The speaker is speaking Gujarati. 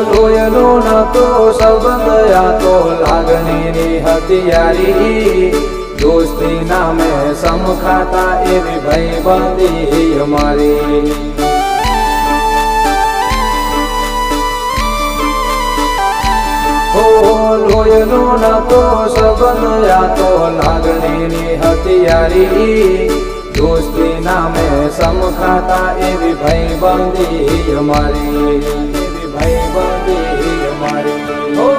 લોયનો નતો સંબંધ આ તો લાગણીની હથિયારી દોસ્તી નામે સમખાતા એવી ભાઈબંધી અમારી લોયનો નતો સંબંધ આ તો લાગણીની હથિયારી દોસ્તી નામે સમખાતા એવી ભાઈબંધી અમારી એવી ભાઈબંધી અમારી